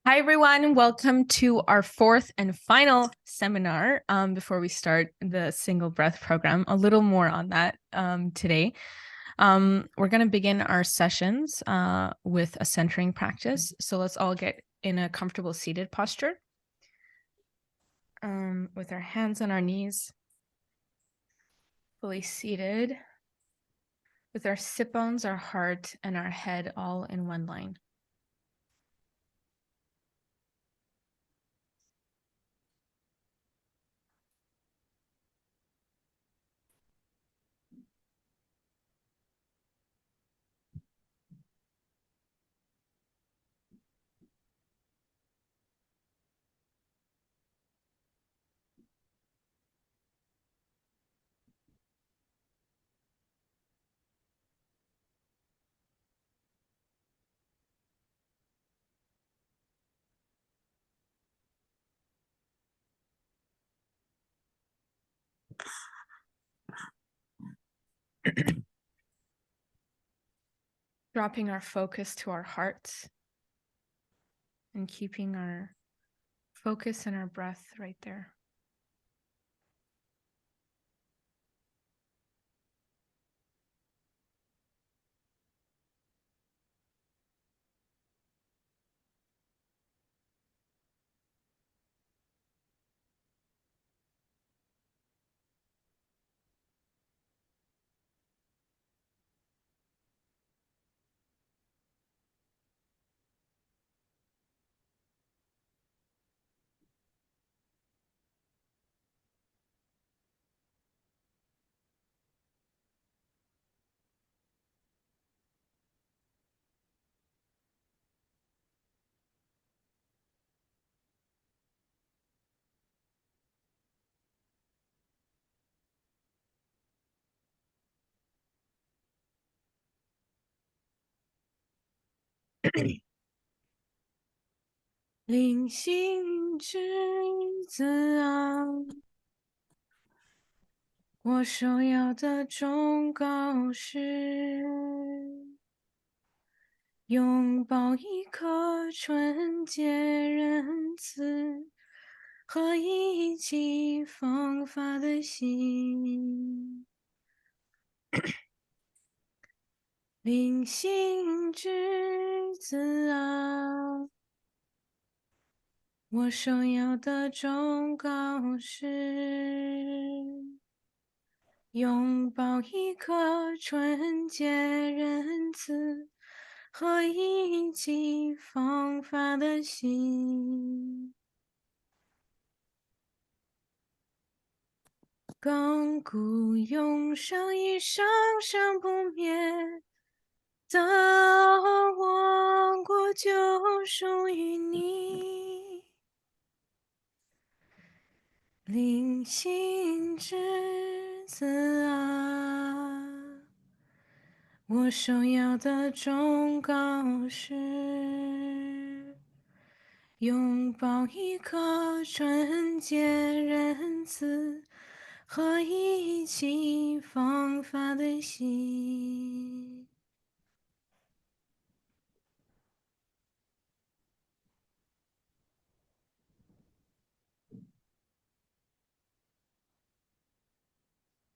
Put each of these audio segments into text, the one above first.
Hi, everyone. Welcome to our fourth and final seminar. Before we start the single breath program, a little more on that today. We're going to begin our sessions with a centering practice. So let's all get in a comfortable seated posture with our hands on our knees, fully seated, with our sit bones, our heart, and our head all in one line. Dropping our focus to our hearts and keeping our focus and our breath right there.灵性之子啊，我首要的忠告是拥抱一颗纯洁仁慈和意气风发的心。灵性之子啊，我首要的忠告是拥抱一颗纯洁仁慈和意气风发的心，亘古永生以生生不灭的王国就属于你，灵性之子啊，我首要的忠告是拥抱一颗纯洁仁慈和意气风发的心。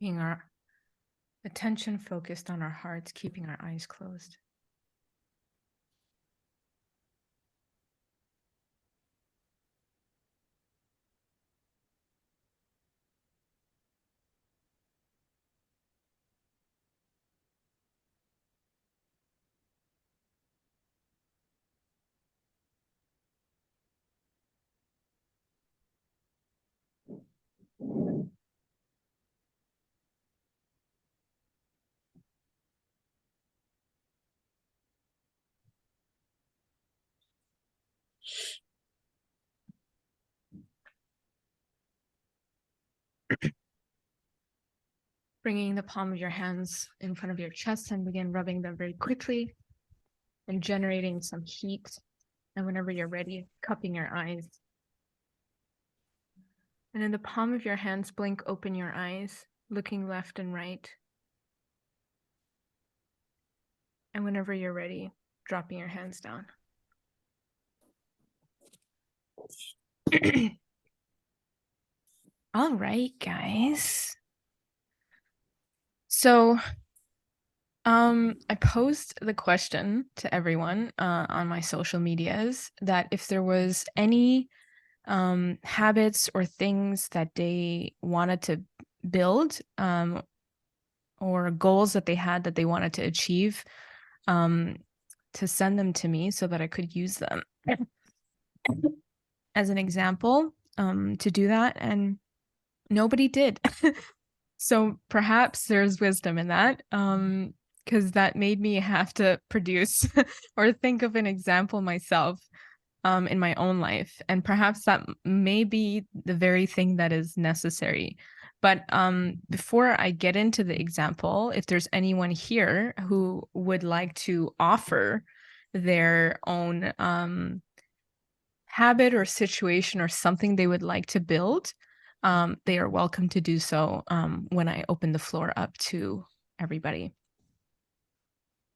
Keeping our attention focused on our hearts, keeping our eyes closed. Bringing the palm of your hands in front of your chest and begin rubbing them very quickly and generating some heat. And whenever you're ready, cupping your eyes. And in the palm of your hands, blink open your eyes, looking left and right. And whenever you're ready, dropping your hands down. All right, guys. So I posed the question to everyone on my social medias that if there was any habits or things that they wanted to build or goals that they had that they wanted to achieve, to send them to me so that I could use them as an example to do that. And nobody did. So perhaps there's wisdom in that, because that made me have to produce or think of an example myself in my own life. And perhaps that may be the very thing that is necessary. But before I get into the example, if there's anyone here who would like to offer their own habit or situation or something they would like to build, they are welcome to do so when I open the floor up to everybody.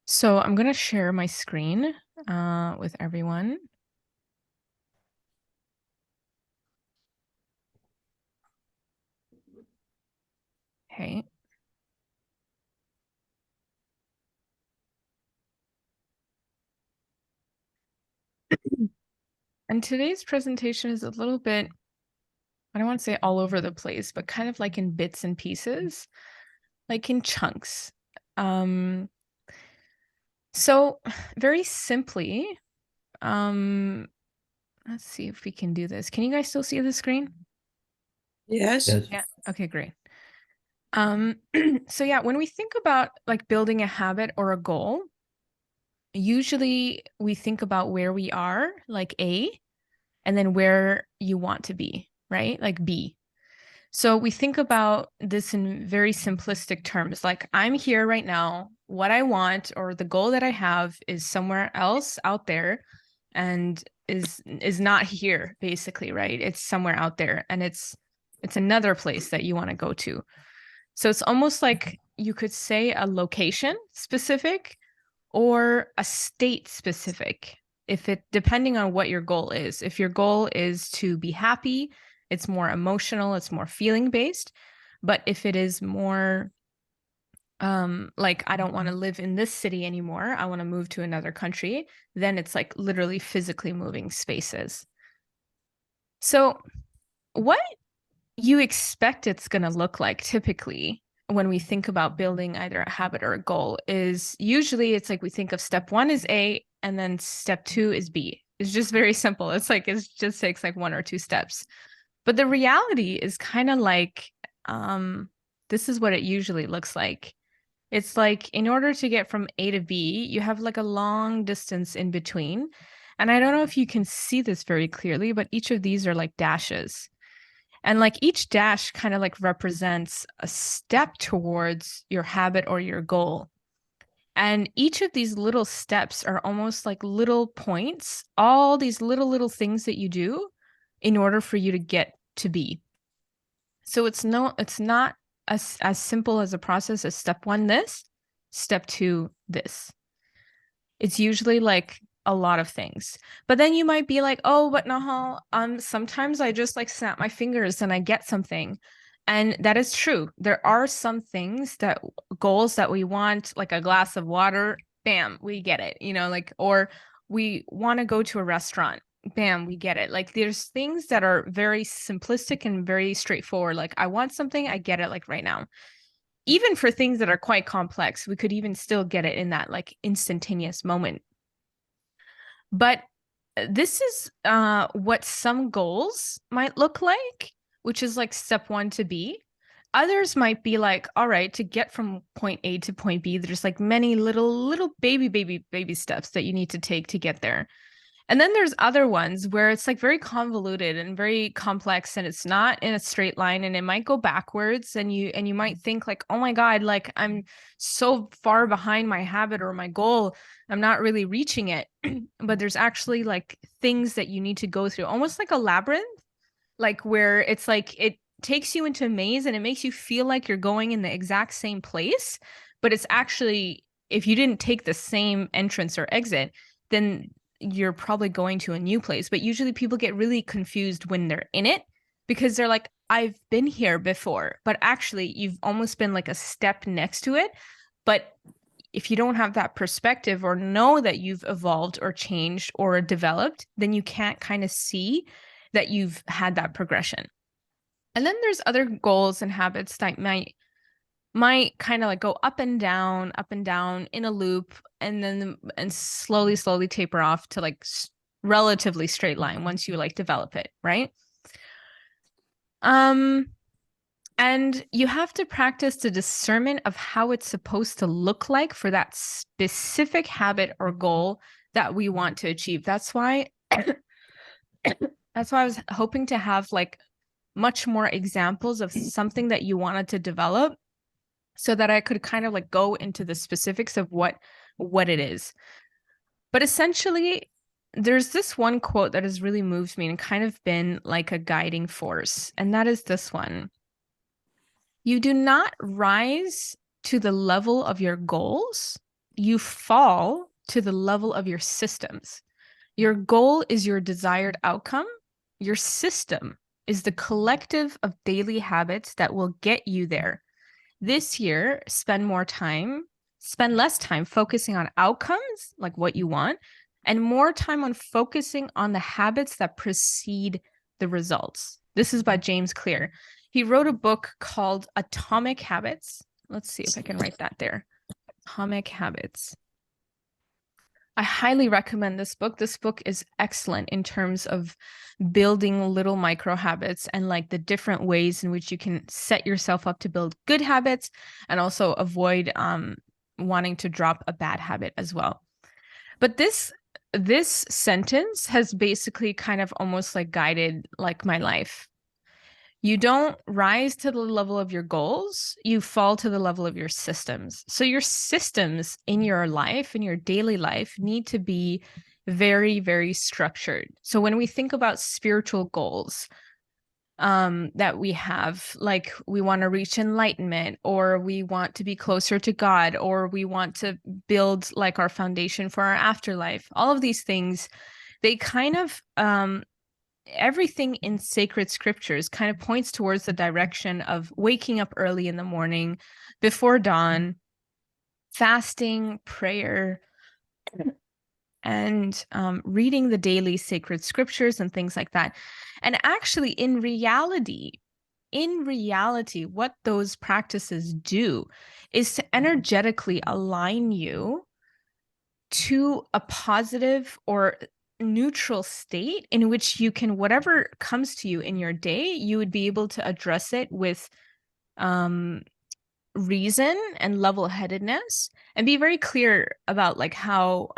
So I'm going to share my screen with everyone. Okay. And today's presentation is a little bit, I don't want to say all over the place, but kind of like in bits and pieces, like in chunks. So very simply, let's see if we can do this. Can you guys still see the screen? Yes. Yeah. Okay, great. So yeah, when we think about like building a habit or a goal, usually we think about where we are, like A, and then where you want to be, right? Like B. So we think about this in very simplistic terms, like I'm here right now. What I want or the goal that I have is somewhere else out there and is not here, basically, right? It's somewhere out there and it's another place that you want to go to. So it's almost like you could say a location specific or a state specific, if it depending on what your goal is. If your goal is to be happy, it's more emotional, it's more feeling based. But if it is more like I don't want to live in this city anymore, I want to move to another country, then it's like literally physically moving spaces. So what you expect it's going to look like typically when we think about building either a habit or a goal is usually it's like we think of step 1 is A and then step 2 is B. It's just very simple. It's like it just takes like 1 or 2 steps. But the reality is kind of like this is what it usually looks like. It's like in order to get from A to B, you have like a long distance in between. And I don't know if you can see this very clearly, but each of these are like dashes. And like each dash kind of like represents a step towards your habit or your goal. And each of these little steps are almost like little points, all these little things that you do in order for you to get to B. So it's not as simple as a process as step 1 this, step 2 this. It's usually like a lot of things. But then you might be like, oh, but Nahal, sometimes I just like snap my fingers and I get something. And that is true. There are some things that goals that we want, like a glass of water, bam, we get it, like, or we want to go to a restaurant, bam, we get it. Like there's things that are very simplistic and very straightforward. Like I want something, I get it like right now. Even for things that are quite complex, we could even still get it in that like instantaneous moment. But this is what some goals might look like, which is like step 1 to B. Others might be like, all right, to get from point A to point B, there's like many little baby steps that you need to take to get there. And then there's other ones where it's like very convoluted and very complex and it's not in a straight line and it might go backwards and you might think like, oh my God, like I'm so far behind my habit or my goal. I'm not really reaching it. But there's actually like things that you need to go through, almost like a labyrinth, like where it's like it takes you into a maze and it makes you feel like you're going in the exact same place. But it's actually, if you didn't take the same entrance or exit, then you're probably going to a new place. But usually people get really confused when they're in it because they're like, I've been here before, but actually you've almost been like a step next to it. But if you don't have that perspective or know that you've evolved or changed or developed, then you can't kind of see that you've had that progression. And then there's other goals and habits that might kind of like go up and down in a loop, and slowly taper off to like relatively straight line once you like develop it, right? And you have to practice the discernment of how it's supposed to look like for that specific habit or goal that we want to achieve. That's why I was hoping to have like much more examples of something that you wanted to develop so that I could kind of like go into the specifics of what it is. But essentially, there's this one quote that has really moved me and kind of been like a guiding force, and that is this one. You do not rise to the level of your goals. You fall to the level of your systems. Your goal is your desired outcome. Your system is the collective of daily habits that will get you there. This year, spend less time focusing on outcomes, like what you want, and more time on focusing on the habits that precede the results. This is by James Clear. He wrote a book called Atomic Habits. Let's see if I can write that there. Atomic Habits. I highly recommend this book. This book is excellent in terms of building little micro habits and like the different ways in which you can set yourself up to build good habits and also avoid wanting to drop a bad habit as well. But this sentence has basically kind of almost like guided like my life. You don't rise to the level of your goals, you fall to the level of your systems. So your systems in your life, in your daily life, need to be very, very structured. So when we think about spiritual goals that we have, like we want to reach enlightenment, or we want to be closer to God, or we want to build like our foundation for our afterlife, all of these things, they kind of everything in sacred scriptures kind of points towards the direction of waking up early in the morning before dawn, fasting, prayer, and reading the daily sacred scriptures and things like that. And actually, in reality, what those practices do is to energetically align you to a positive or neutral state in which you can, whatever comes to you in your day, you would be able to address it with reason and level-headedness and be very clear about like how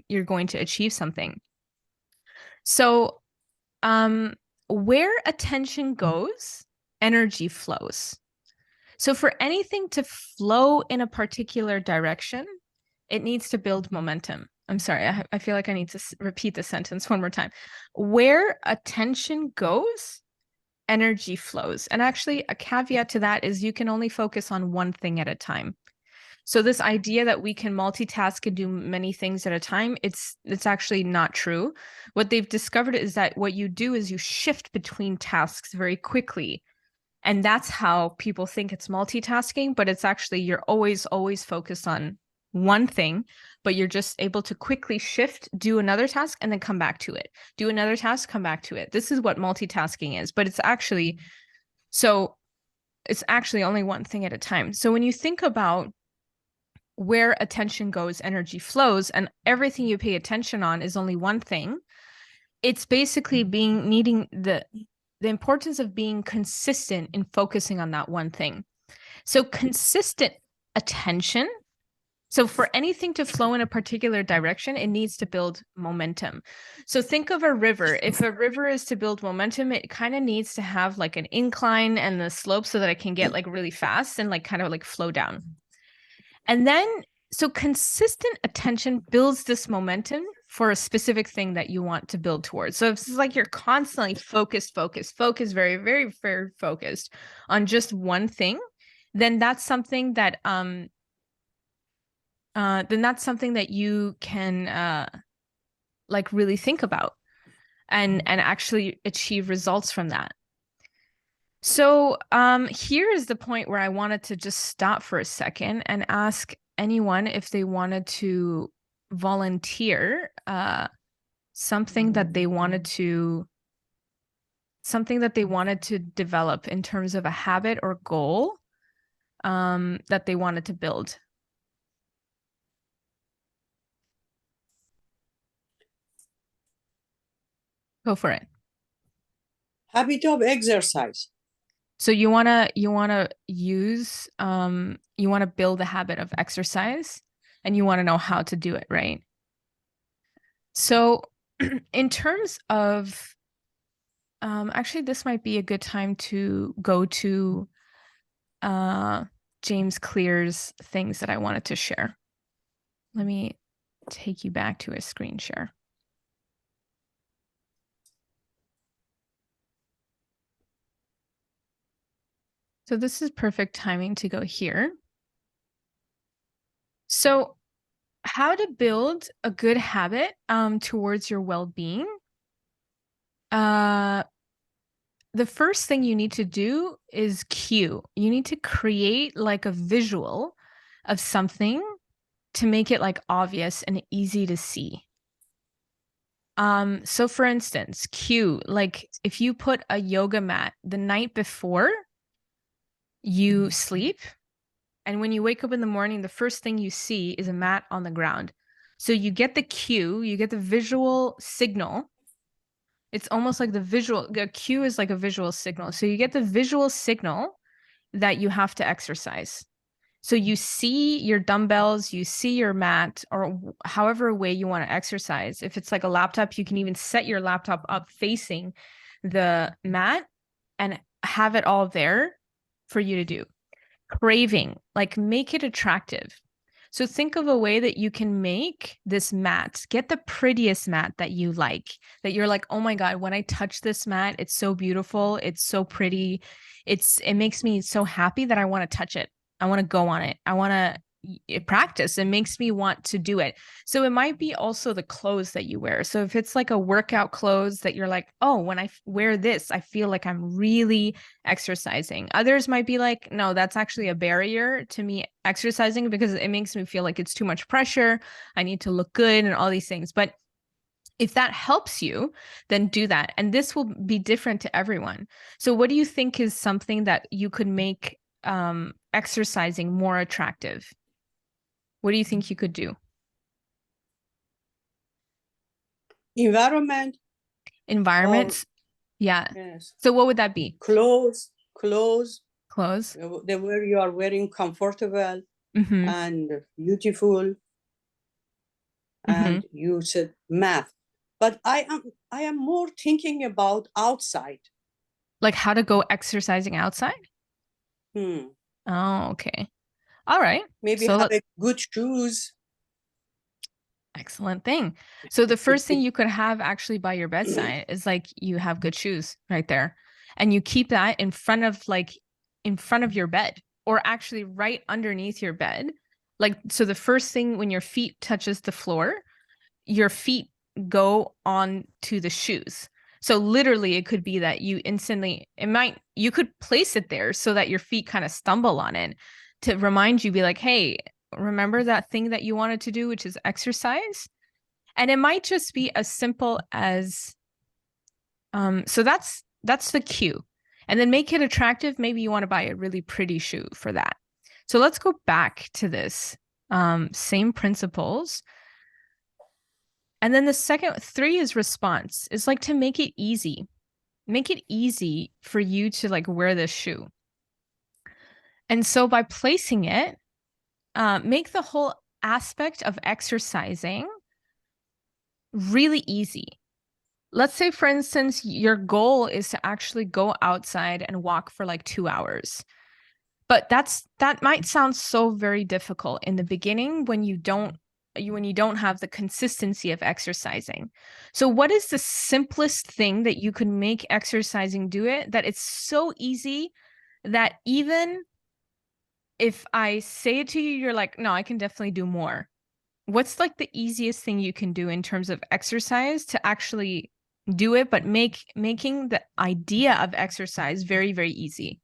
you're going to achieve something. So where attention goes, energy flows. So for anything to flow in a particular direction, it needs to build momentum. I'm sorry, I feel like I need to repeat the sentence one more time. Where attention goes, energy flows. And actually, a caveat to that is you can only focus on one thing at a time. So this idea that we can multitask and do many things at a time, it's actually not true. What they've discovered is that what you do is you shift between tasks very quickly. And that's how people think it's multitasking, but it's actually you're always focused on one thing, but you're just able to quickly shift, do another task, and then come back to it. Do another task, come back to it. This is what multitasking is, but it's actually only one thing at a time. So when you think about where attention goes, energy flows, and everything you pay attention on is only one thing, it's basically needing the importance of being consistent in focusing on that one thing. So consistent attention. So for anything to flow in a particular direction, it needs to build momentum. So think of a river. If a river is to build momentum, it kind of needs to have like an incline and the slope so that it can get like really fast and like kind of like flow down. And then, so consistent attention builds this momentum for a specific thing that you want to build towards. So if it's like you're constantly focused, very, very, very focused on just one thing, then that's something that you can like really think about and actually achieve results from that. So here is the point where I wanted to just stop for a second and ask anyone if they wanted to volunteer something that they wanted to develop in terms of a habit or goal that they wanted to build. Go for it. Habit of exercise. So you wanna use you wanna build a habit of exercise, and you wanna know how to do it, right? So in terms of actually this might be a good time to go to James Clear's things that I wanted to share. Let me take you back to a screen share. So this is perfect timing to go here. So how to build a good habit towards your well-being. The first thing you need to do is cue. You need to create like a visual of something to make it like obvious and easy to see. So for instance, cue, like if you put a yoga mat the night before you sleep, and when you wake up in the morning, the first thing you see is a mat on the ground. So you get the cue, you get the visual signal. It's almost like the cue is like a visual signal. So you get the visual signal that you have to exercise. So you see your dumbbells, you see your mat, or however way you want to exercise. If it's like a laptop, you can even set your laptop up facing the mat and have it all there for you to do. Craving, like make it attractive. So think of a way that you can make this mat, get the prettiest mat that you like, that you're like, oh my God, when I touch this mat, it's so beautiful. It's so pretty. It makes me so happy that I want to touch it. I want to go on it. I want to practice. It makes me want to do it. So it might be also the clothes that you wear. So if it's like a workout clothes that you're like, oh, when I wear this, I feel like I'm really exercising. Others might be like, no, that's actually a barrier to me exercising because it makes me feel like it's too much pressure. I need to look good and all these things. But if that helps you, then do that. And this will be different to everyone. So what do you think is something that you could make exercising more attractive? What do you think you could do? Environments. Yeah. Yes. So what would that be? Clothes. Clothes. Where you are wearing comfortable Mm-hmm. and beautiful. Mm-hmm. And you said math. But I am more thinking about outside. Like how to go exercising outside? Oh, okay. All right. Maybe have a good shoes. Excellent thing. So the first thing you could have actually by your bedside is like you have good shoes right there. And you keep that in front of your bed, or actually right underneath your bed. Like, so the first thing when your feet touches the floor, your feet go on to the shoes. So literally it could be that you could place it there so that your feet kind of stumble on it to remind you, be like, hey, remember that thing that you wanted to do, which is exercise? And it might just be as simple as, so that's the cue. And then make it attractive. Maybe you want to buy a really pretty shoe for that. So let's go back to this, same principles. And then the second 3 is response. It's like to make it easy. Make it easy for you to like wear this shoe. And so by placing it, make the whole aspect of exercising really easy. Let's say, for instance, your goal is to actually go outside and walk for like 2 hours. But that might sound so very difficult in the beginning when you don't have the consistency of exercising. So what is the simplest thing that you could make exercising do it, that it's so easy that even if I say it to you, you're like, no, I can definitely do more. what's like the easiest thing you can do in terms of exercise to actually do it, but making the idea of exercise very, very easy?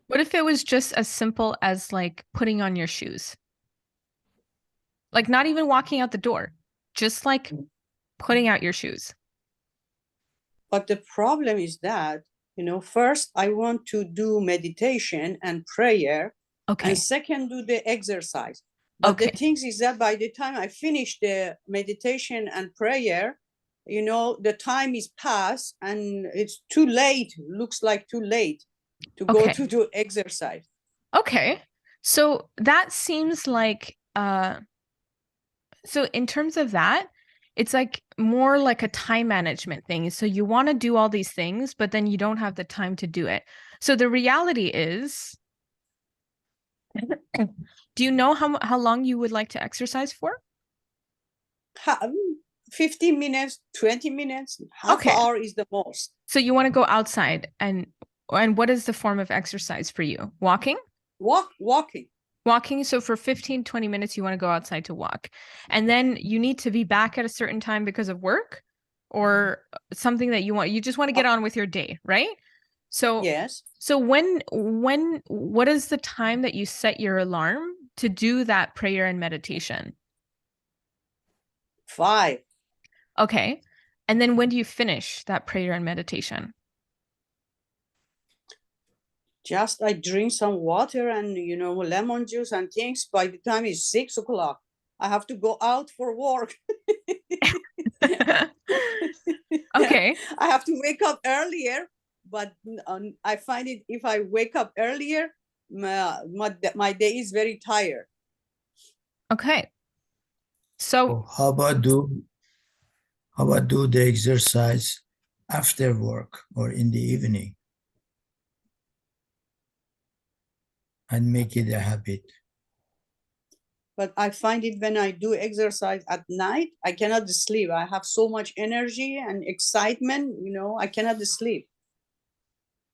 What if it was just as simple as like putting on your shoes? Like not even walking out the door, just like putting out your shoes. But the problem is that, first I want to do meditation and prayer, Okay. and second do the exercise. But the Okay. thing is that by the time I finish the meditation and prayer, the time is past and it's too late, looks like too late to go Okay. to do exercise. Okay. So that seems like so in terms of that, it's like more like a time management thing. So you want to do all these things, but then you don't have the time to do it. So the reality is, do you know how long you would like to exercise for? 15 minutes, 20 minutes, half Okay. hour is the most. So you want to go outside and what is the form of exercise for you? Walking? Walking. Walking. So for 15, 20 minutes, you want to go outside to walk. And then you need to be back at a certain time because of work or something that you just want to get on with your day, right? So Yes. So what is the time that you set your alarm to do that prayer and meditation? 5. Okay. And then when do you finish that prayer and meditation? Just I drink some water and lemon juice and things. By the time it's 6 o'clock, I have to go out for work. Okay. I have to wake up earlier, but I find it if I wake up earlier, my day is very tired. Okay. So how about do the exercise after work or in the evening and make it a habit? But I find it when I do exercise at night, I cannot sleep. I have so much energy and excitement, I cannot sleep.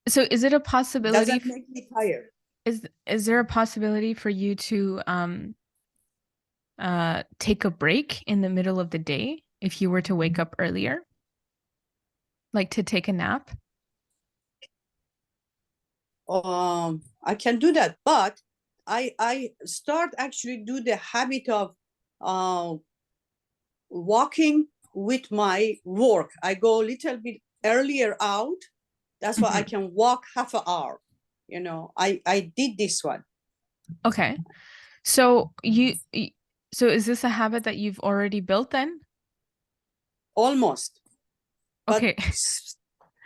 So is it a possibility? Doesn't make me tired. Is there a possibility for you to take a break in the middle of the day if you were to wake up earlier? Like to take a nap? I can do that, but I start actually do the habit of walking with my work. I go a little bit earlier out. That's why I can walk half an hour. I did this one. Okay. So so is this a habit that you've already built then? Almost. Okay.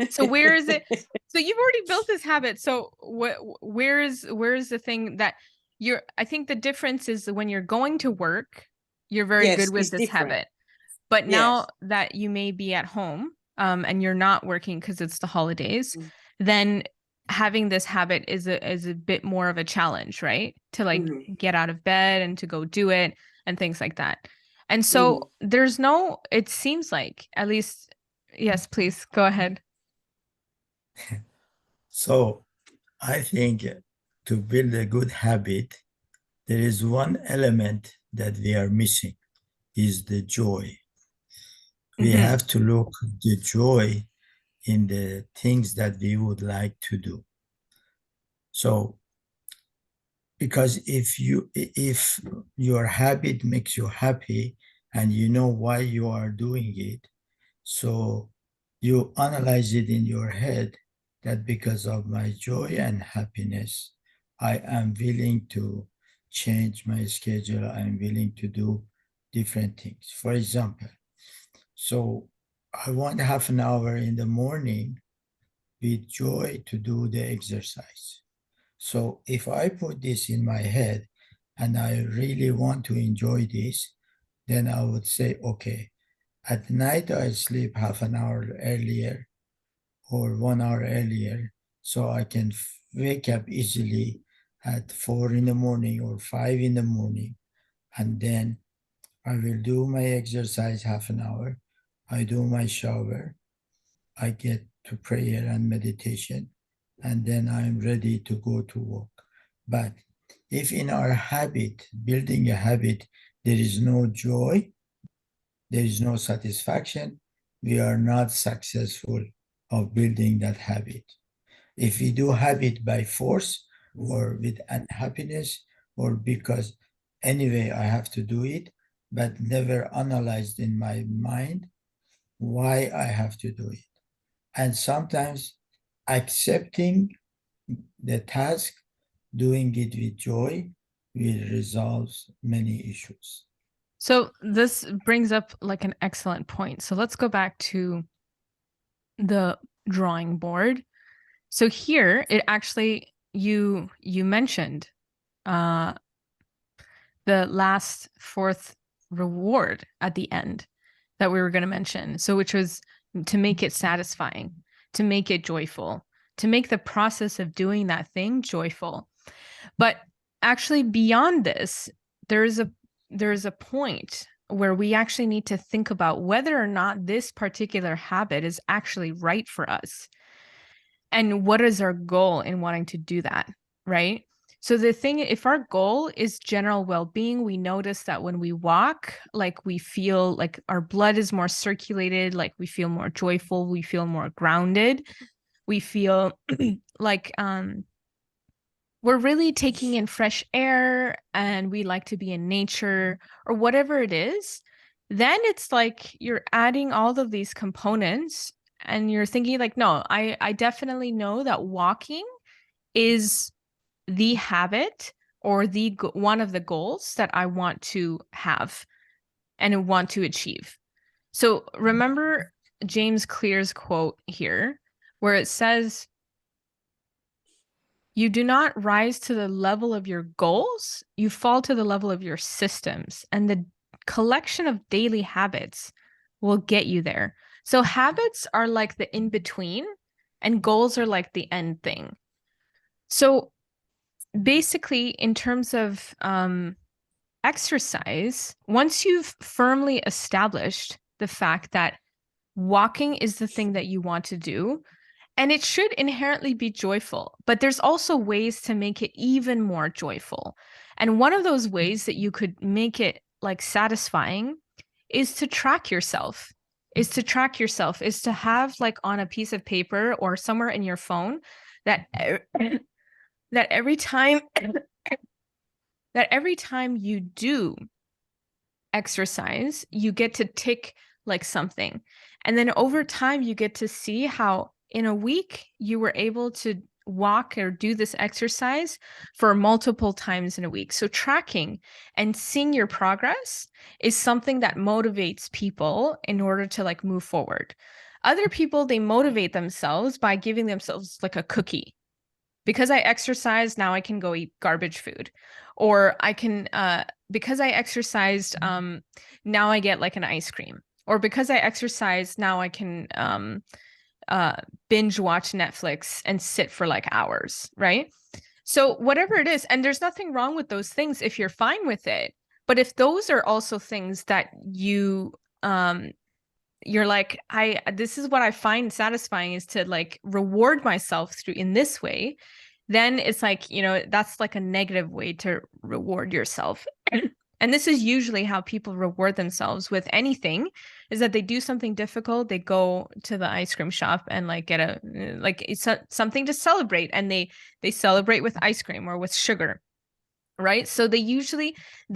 So where is it? So you've already built this habit. So where is the thing that I think the difference is when you're going to work, you're very Yes, good with it's this different. habit. But now Yes. that you may be at home, and you're not working because it's the holidays, then having this habit is a bit more of a challenge, right? To like get out of bed and to go do it and things like that. And so it seems like, at least, yes, please go ahead. So I think to build a good habit, there is one element that we are missing, is the joy. We have to look at the joy in the things that we would like to do. So, because if your habit makes you happy and you know why you are doing it, so you analyze it in your head that because of my joy and happiness, I am willing to change my schedule. I'm willing to do different things. For example, so I want half an hour in the morning with joy to do the exercise. So if I put this in my head and I really want to enjoy this, then I would say, okay, at night I sleep half an hour earlier or 1 hour earlier so I can wake up easily at 4 in the morning or 5 in the morning. And then I will do my exercise half an hour. I do my shower. I get to prayer and meditation. and then I'm ready to go to work. But if in our habit, building a habit, there is no joy, there is no satisfaction, we are not successful of building that habit. If we do habit by force or with unhappiness or because anyway I have to do it, but never analyzed in my mind why I have to do it. And sometimes accepting the task, doing it with joy, will resolve many issues. So this brings up like an excellent point. So let's go back to the drawing board. So here it actually, you mentioned the last fourth reward at the end that we were going to mention. So which was to make it satisfying, to make it joyful, to make the process of doing that thing joyful. But actually beyond this, there is a point where we actually need to think about whether or not this particular habit is actually right for us. And what is our goal in wanting to do that, right? So the thing, if our goal is general well-being, we notice that when we walk, like we feel like our blood is more circulated, like we feel more joyful, we feel more grounded, we feel like we're really taking in fresh air and we like to be in nature or whatever it is, then it's like you're adding all of these components and you're thinking like, no, I definitely know that walking is the habit or the one of the goals that I want to have and want to achieve. So remember James Clear's quote here, where it says, you do not rise to the level of your goals, you fall to the level of your systems, and the collection of daily habits will get you there. So habits are like the in-between and goals are like the end thing. So basically, in terms of exercise, once you've firmly established the fact that walking is the thing that you want to do, and it should inherently be joyful, but there's also ways to make it even more joyful. And one of those ways that you could make it like satisfying is to track yourself, is to have like on a piece of paper or somewhere in your phone that that every time you do exercise, you get to tick like something. And then over time, you get to see how in a week you were able to walk or do this exercise for multiple times in a week. So tracking and seeing your progress is something that motivates people in order to like move forward. Other people, they motivate themselves by giving themselves like a cookie. Because I exercised, now I can go eat garbage food. Or I can, because I exercised, now I get like an ice cream. Or because I exercised, now I can binge watch Netflix and sit for like hours, right? So whatever it is, and there's nothing wrong with those things if you're fine with it. But if those are also things that you're like, this is what I find satisfying, is to like reward myself through in this way, then it's like, you know, that's like a negative way to reward yourself. And this is usually how people reward themselves with anything, is that they do something difficult, they go to the ice cream shop and like get it's something to celebrate, and they celebrate with ice cream or with sugar, right? So they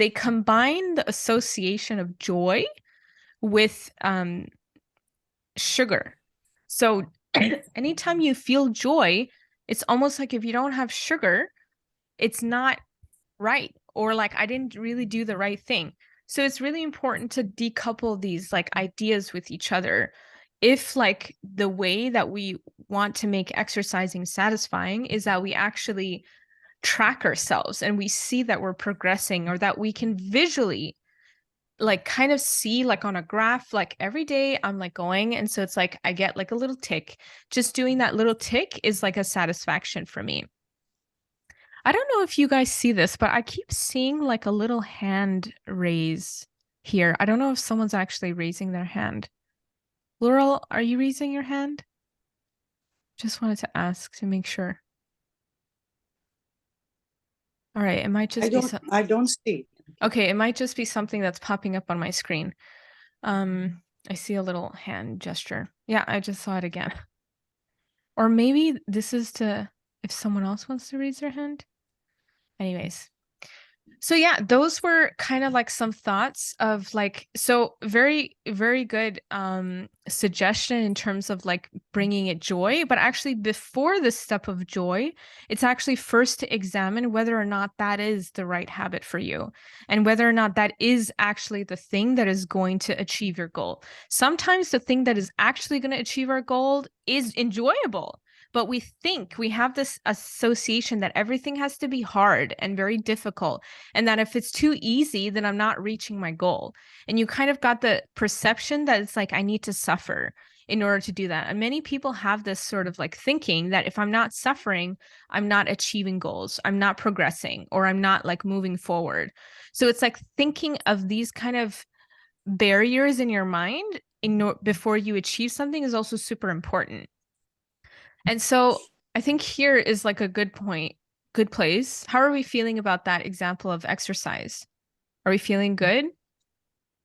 combine the association of joy with sugar. So anytime you feel joy, it's almost like if you don't have sugar, it's not right, or like I didn't really do the right thing. So it's really important to decouple these like ideas with each other. If like the way that we want to make exercising satisfying is that we actually track ourselves and we see that we're progressing, or that we can visually like kind of see like on a graph, like every day I'm like going, and so it's like I get like a little tick. Just doing that little tick is like a satisfaction for me. I don't know if you guys see this, but I keep seeing like a little hand raise here. I don't know if someone's actually raising their hand. Laurel, are you raising your hand? Just wanted to ask to make sure. All right, it might just I don't see. Okay, it might just be something that's popping up on my screen. I see a little hand gesture. Yeah, I just saw it again. Or maybe this is to if someone else wants to raise their hand. Anyways. So yeah, those were kind of like some thoughts of like, so very, very good suggestion in terms of like bringing it joy. But actually before the step of joy, it's actually first to examine whether or not that is the right habit for you and whether or not that is actually the thing that is going to achieve your goal. Sometimes the thing that is actually going to achieve our goal is enjoyable. But we think we have this association that everything has to be hard and very difficult. And that if it's too easy, then I'm not reaching my goal. And you kind of got the perception that it's like, I need to suffer in order to do that. And many people have this sort of like thinking that if I'm not suffering, I'm not achieving goals, I'm not progressing, or I'm not like moving forward. So it's like thinking of these kind of barriers in your mind before you achieve something is also super important. And so I think here is like a good point, good place. How are we feeling about that example of exercise? Are we feeling good?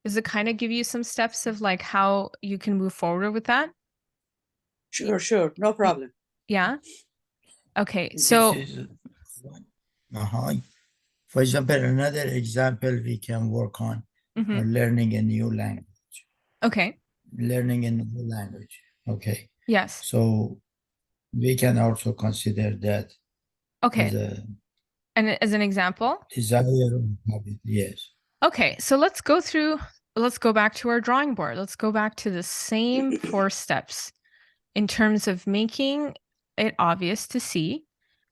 Does it kind of give you some steps of like how you can move forward with that? Sure. No problem. Yeah. Okay. So, for example, another example we can work on learning a new language. Okay. Learning a new language. Okay. Yes. So we can also consider that. Okay. As an example? Desire habit, yes. Okay. So let's go back to our drawing board. Let's go back to the same 4 steps in terms of making it obvious to see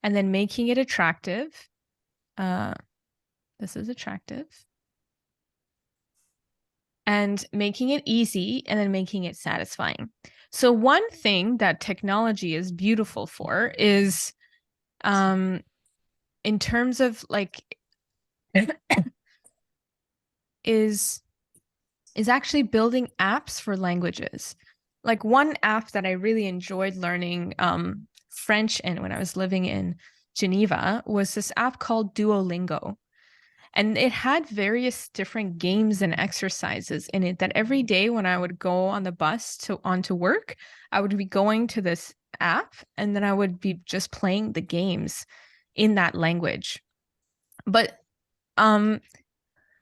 and then making it attractive. This is attractive. And making it easy and then making it satisfying. So one thing that technology is beautiful for is in terms of like is actually building apps for languages. Like one app that I really enjoyed learning French in when I was living in Geneva was this app called Duolingo. And it had various different games and exercises in it that every day when I would go on the bus onto work, I would be going to this app and then I would be just playing the games in that language. But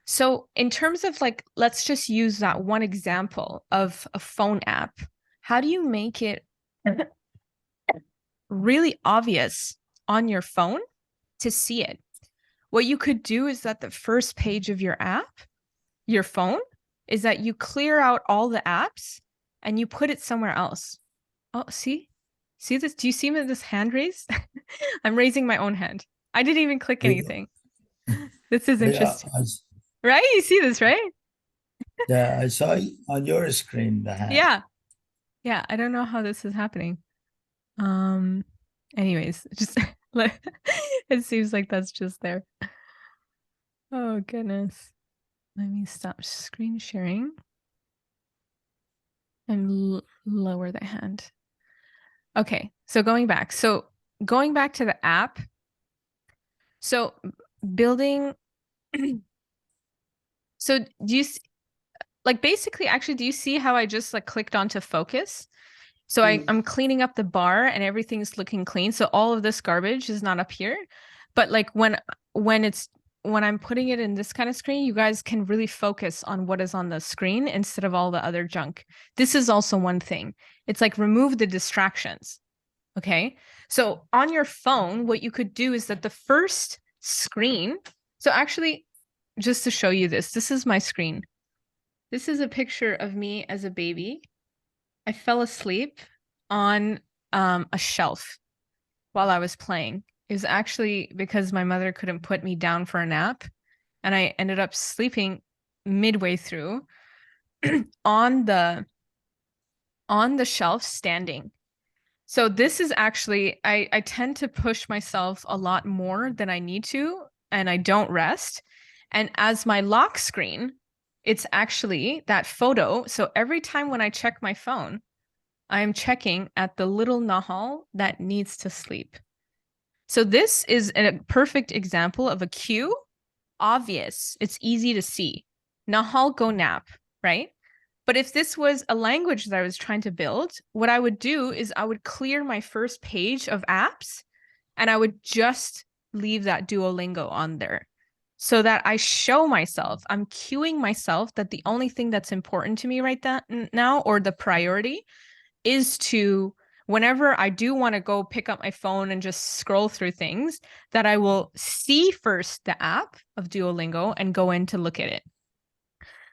so in terms of like, let's just use that one example of a phone app. How do you make it really obvious on your phone to see it? What you could do is that the first page of your app, your phone, is that you clear out all the apps and you put it somewhere else. Oh, see this? Do you see me this hand raised? I'm raising my own hand. I didn't even click anything. This is interesting. Right? You see this, right? Yeah, I saw on your screen the hand. Yeah. I don't know how this is happening. Anyways, just it seems like that's just there. Oh goodness. Let me stop screen sharing and lower the hand. Okay, so going back to the app. So building. So do you like basically actually do you see how I just like clicked onto focus? So I'm cleaning up the bar and everything's looking clean. So all of this garbage is not up here. But like when I'm putting it in this kind of screen, you guys can really focus on what is on the screen instead of all the other junk. This is also one thing. It's like remove the distractions. Okay. So on your phone, what you could do is that the first screen. So actually, just to show you this is my screen. This is a picture of me as a baby. I fell asleep on a shelf while I was playing. It was actually because my mother couldn't put me down for a nap. And I ended up sleeping midway through on the shelf standing. So this is actually, I tend to push myself a lot more than I need to, and I don't rest. And as my lock screen, it's actually that photo. So every time when I check my phone, I'm checking at the little Nahal that needs to sleep. So this is a perfect example of a cue. Obvious. It's easy to see. Nahal, go nap, right? But if this was a language that I was trying to build, what I would do is I would clear my first page of apps and I would just leave that Duolingo on there so that I show myself, I'm cueing myself that the only thing that's important to me right now, or the priority, is to, whenever I do want to go pick up my phone and just scroll through things, that I will see first the app of Duolingo and go in to look at it.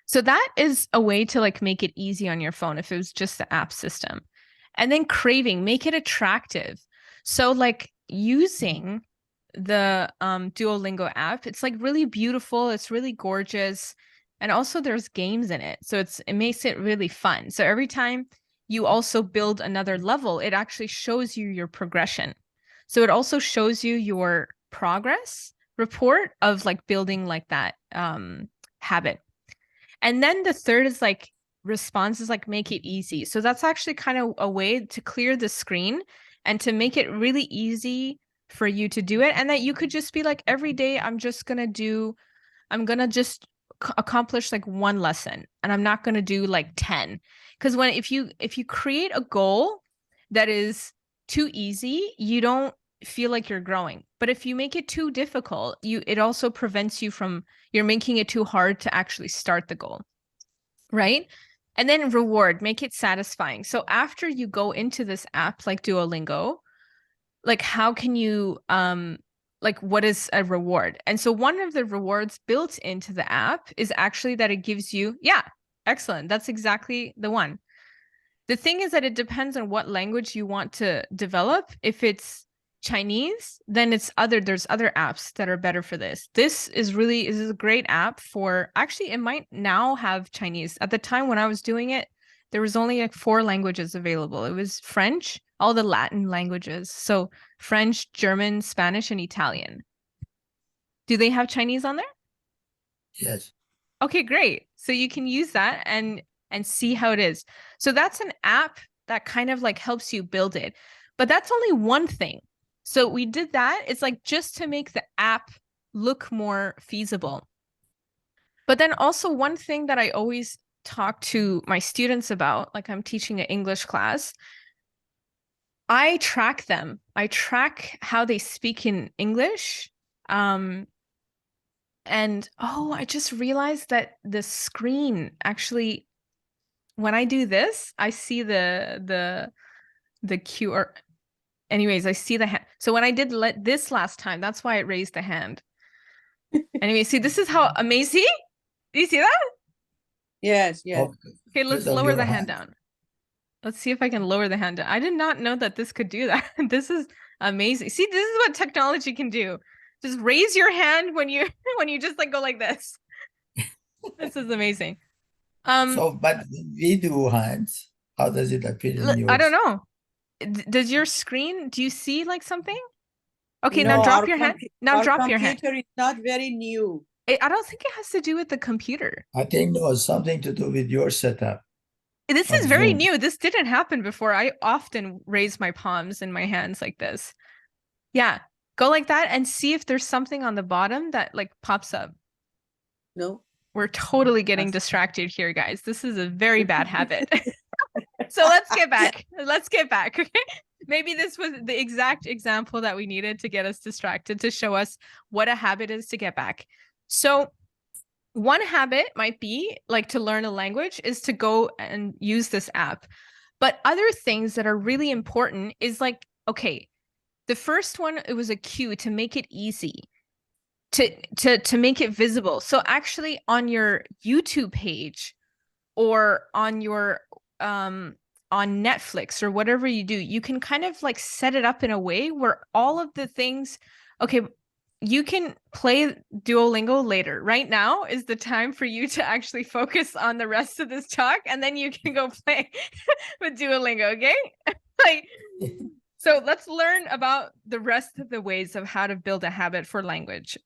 So that is a way to like make it easy on your phone if it was just the app system. And then craving, make it attractive. So like using the Duolingo app, it's like really beautiful, it's really gorgeous, and also there's games in it, so it makes it really fun. So every time you also build another level, it actually shows you your progression. So it also shows you your progress report of like building like that habit. And then the third is like responses, like make it easy. So that's actually kind of a way to clear the screen and to make it really easy for you to do it. And that you could just be like, every day I'm gonna just accomplish like one lesson, and I'm not gonna do like 10. Because if you create a goal that is too easy, you don't feel like you're growing. But if you make it too difficult, it also prevents you from, you're making it too hard to actually start the goal, right? And then reward, make it satisfying. So after you go into this app like Duolingo, like how can you like what is a reward? And so one of the rewards built into the app is actually that it gives you, yeah, excellent, that's exactly the one. The thing is that it depends on what language you want to develop. If it's Chinese, then there's other apps that are better for this. This is a great app for, actually it might now have Chinese. At the time when I was doing it, there was only like 4 languages available. It was French, all the Latin languages. So French, German, Spanish, and Italian. Do they have Chinese on there? Yes. Okay, great. So you can use that and see how it is. So that's an app that kind of like helps you build it. But that's only one thing. So we did that. It's like just to make the app look more feasible. But then also one thing that I always talk to my students about, like I'm teaching an English class, I track them. I track how they speak in English. And I just realized that the screen actually, when I do this, I see the QR. Anyways, I see the hand. So when I did this last time, that's why it raised the hand. Anyway, see, this is how amazing. Do you see that? Yes, yes. Okay, let's lower the hand down. Let's see if I can lower the hand down. I did not know that this could do that. This is amazing. See, this is what technology can do. Just raise your hand when you just like go like this. This is amazing. But we do hands. How does it appear in yours? I don't know. Does your screen, do you see like something? Okay, No, now drop your hand. Now drop your hand. Our computer is not very new. I don't think it has to do with the computer. I think it was something to do with your setup. This is very new. This didn't happen before. I often raise my palms in my hands like this. Yeah, go like that and see if there's something on the bottom that like pops up. No. We're totally getting distracted here, guys. This is a very bad habit. So let's get back. Okay. Maybe this was the exact example that we needed to get us distracted, to show us what a habit is to get back. So one habit might be like to learn a language is to go and use this app. But other things that are really important is like, okay, the first one, it was a cue to make it easy, to make it visible. So actually on your YouTube page or on your on Netflix or whatever you do, you can kind of like set it up in a way where all of the things, okay, you can play Duolingo later. Right now is the time for you to actually focus on the rest of this talk, and then you can go play with Duolingo, okay? Like, so let's learn about the rest of the ways of how to build a habit for language.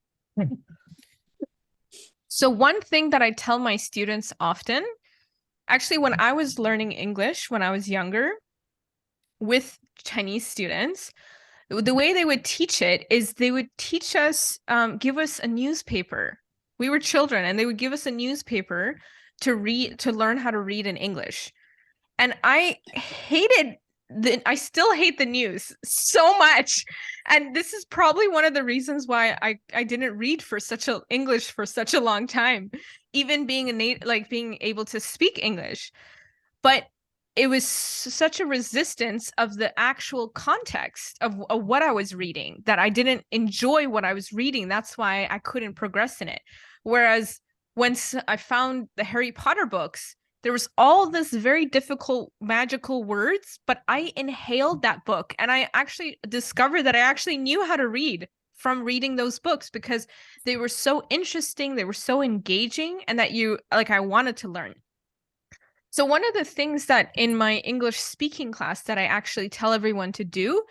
So one thing that I tell my students often, actually, when I was learning English, when I was younger, with Chinese students, the way they would teach it is they would teach us, give us a newspaper. We were children, and they would give us a newspaper to read, to learn how to read in English. And I still hate the news so much. And this is probably one of the reasons why I didn't read English for such a long time, even being being able to speak English. But it was such a resistance of the actual context of what I was reading that I didn't enjoy what I was reading. That's why I couldn't progress in it. Whereas once I found the Harry Potter books, there was all this very difficult magical words, but I inhaled that book, and I actually discovered that I actually knew how to read from reading those books because they were so interesting, they were so engaging, and that I wanted to learn. So one of the things that in my English speaking class that I actually tell everyone to do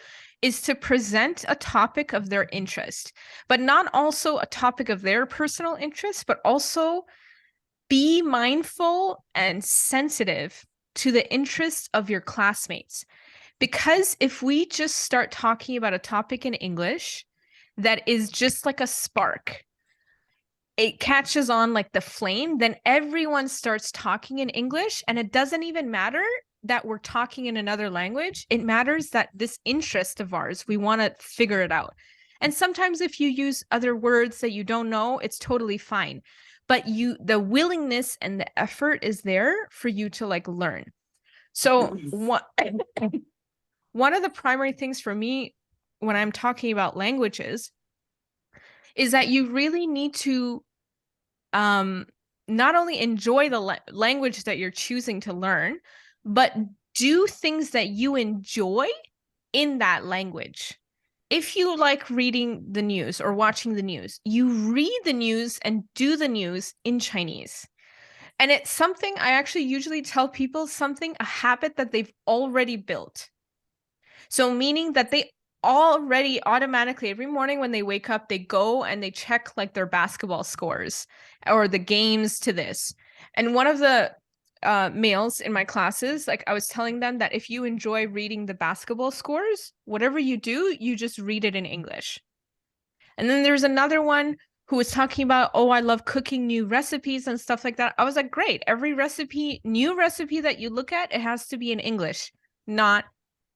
is to present a topic of their interest, but not also a topic of their personal interest, but also be mindful and sensitive to the interests of your classmates. Because if we just start talking about a topic in English that is just like a spark, it catches on like the flame, then everyone starts talking in English, and it doesn't even matter that we're talking in another language. It matters that this interest of ours, we want to figure it out. And sometimes if you use other words that you don't know, it's totally fine. But the willingness and the effort is there for you to learn. So one of the primary things for me when I'm talking about languages is that you really need to not only enjoy the language that you're choosing to learn, but do things that you enjoy in that language. If you like reading the news or watching the news, you read the news and do the news in Chinese. And it's something I actually usually tell people, a habit that they've already built. So meaning that they already automatically every morning when they wake up, they go and they check their basketball scores or the games to this. And one of the males in my classes, I was telling them that if you enjoy reading the basketball scores, whatever you do, you just read it in English. And then there's another one who was talking about, I love cooking new recipes and stuff like that. I was like, great. Every new recipe that you look at, it has to be in English, not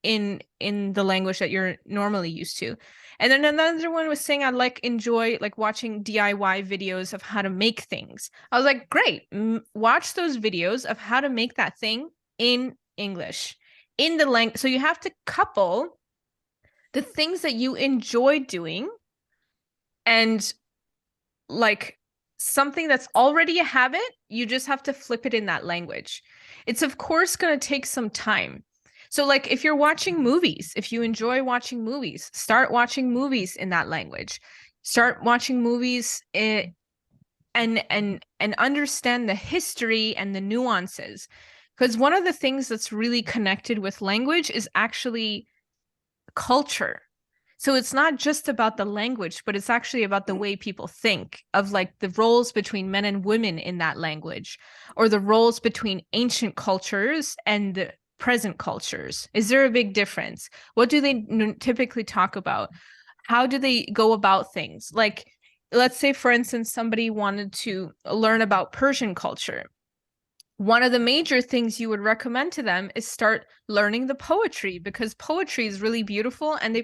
in the language that you're normally used to. And then another one was saying I enjoy watching DIY videos of how to make things. I was like, great, watch those videos of how to make that thing in English, in the language. So you have to couple the things that you enjoy doing and something that's already a habit, you just have to flip it in that language. It's of course going to take some time. So if you're watching movies, if you enjoy watching movies, start watching movies in that language. Start watching movies and understand the history and the nuances. Because one of the things that's really connected with language is actually culture. So it's not just about the language, but it's actually about the way people think of the roles between men and women in that language, or the roles between ancient cultures and the present cultures. Is there a big difference? What do they typically talk about? How do they go about things? Let's say, for instance, somebody wanted to learn about Persian culture. One of the major things you would recommend to them is start learning the poetry, because poetry is really beautiful, and the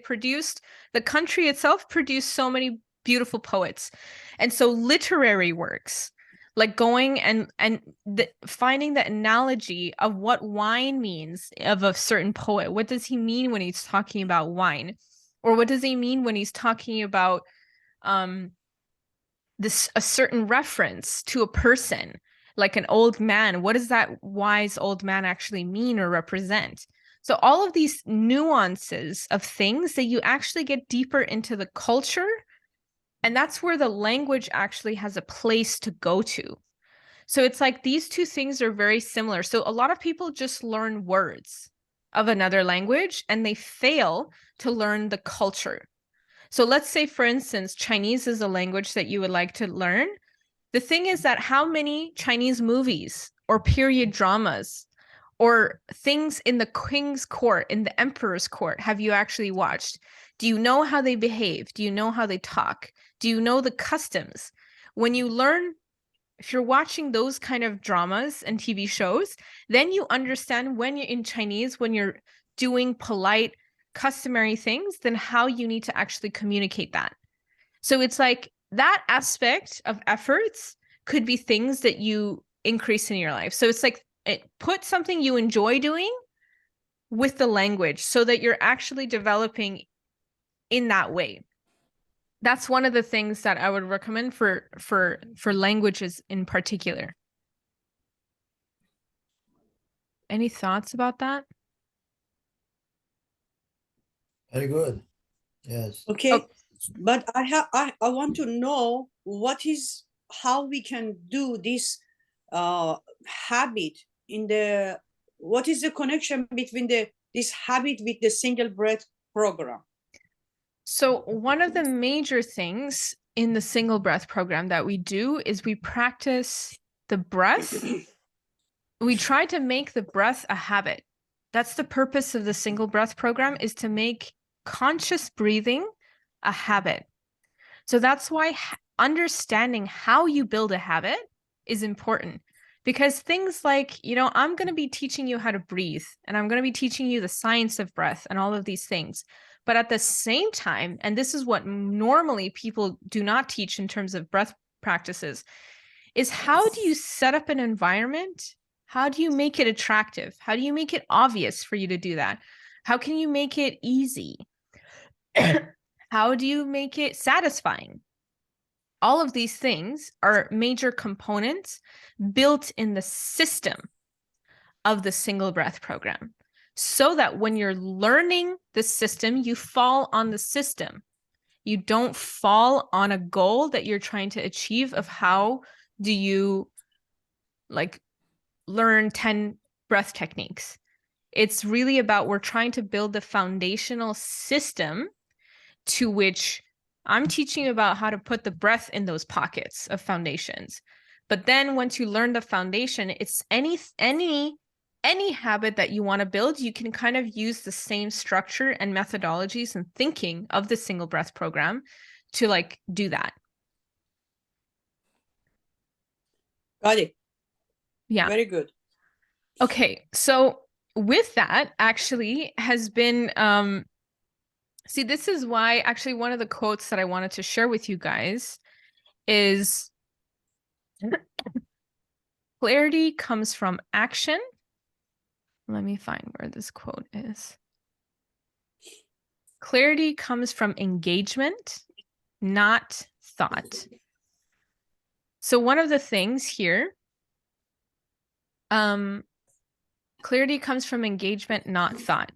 country itself produced so many beautiful poets. And so literary works, going and finding the analogy of what wine means of a certain poet. What does he mean when he's talking about wine? Or what does he mean when he's talking about a certain reference to a person, like an old man? What does that wise old man actually mean or represent? So all of these nuances of things that you actually get deeper into the culture, and that's where the language actually has a place to go to. So it's these two things are very similar. So a lot of people just learn words of another language and they fail to learn the culture. So let's say, for instance, Chinese is a language that you would like to learn. The thing is that how many Chinese movies or period dramas Or things in the king's court, in the emperor's court, have you actually watched? Do you know how they behave? Do you know how they talk? Do you know the customs? When you learn, if you're watching those kind of dramas and TV shows, then you understand when you're in Chinese, when you're doing polite, customary things, then how you need to actually communicate that. So it's like that aspect of efforts could be things that you increase in your life. So it's like put something you enjoy doing with the language so that you're actually developing in that way. That's one of the things that I would recommend for languages in particular. Any thoughts about that? Very good. Yes. Okay. Oh. But I want to know how we can do this habit what is the connection between this habit with the single breath program? So one of the major things in the single breath program that we do is we practice the breath. We try to make the breath a habit. That's the purpose of the single breath program, is to make conscious breathing a habit. So that's why understanding how you build a habit is important. Because things like, I'm going to be teaching you how to breathe, and I'm going to be teaching you the science of breath and all of these things. But at the same time, and this is what normally people do not teach in terms of breath practices, is how do you set up an environment? How do you make it attractive? How do you make it obvious for you to do that? How can you make it easy? How do you make it satisfying? All of these things are major components built in the system of the single breath program, so that when you're learning the system, you fall on the system. You don't fall on a goal that you're trying to achieve of how do you learn 10 breath techniques. It's really about, we're trying to build the foundational system to which I'm teaching you about how to put the breath in those pockets of foundations. But then once you learn the foundation, it's any habit that you want to build, you can kind of use the same structure and methodologies and thinking of the single breath program to do that. Got it. Yeah. Very good. Okay. So with that actually has been, see, this is why actually one of the quotes that I wanted to share with you guys is clarity comes from action. Let me find where this quote is. Clarity comes from engagement, not thought. So one of the things here, clarity comes from engagement, not thought.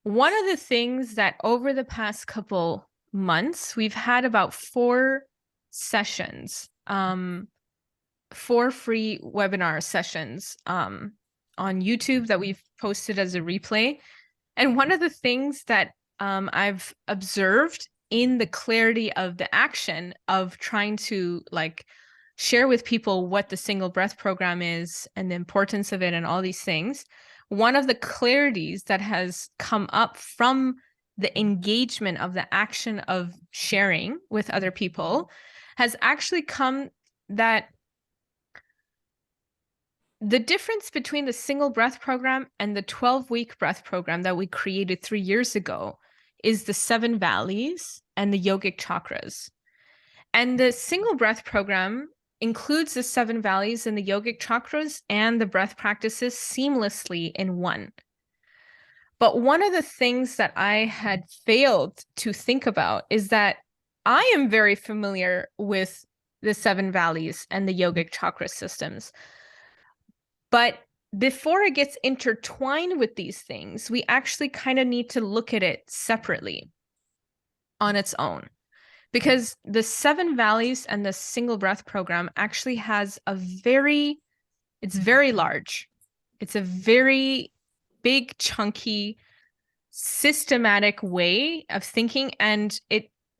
One of the things that over the past couple months, we've had about 4 sessions, 4 free webinar sessions on YouTube that we've posted as a replay. And one of the things that I've observed in the clarity of the action of trying to share with people what the single breath program is and the importance of it and all these things, one of the clarities that has come up from the engagement of the action of sharing with other people has actually come that the difference between the single breath program and the 12-week breath program that we created 3 years ago is the 7 valleys and the yogic chakras. And the single breath program includes the 7 valleys and the yogic chakras and the breath practices seamlessly in one. But one of the things that I had failed to think about is that I am very familiar with the 7 valleys and the yogic chakra systems. But before it gets intertwined with these things, we actually kind of need to look at it separately on its own. Because the 7 valleys and the single breath program actually has it's very large. It's a very big, chunky, systematic way of thinking. And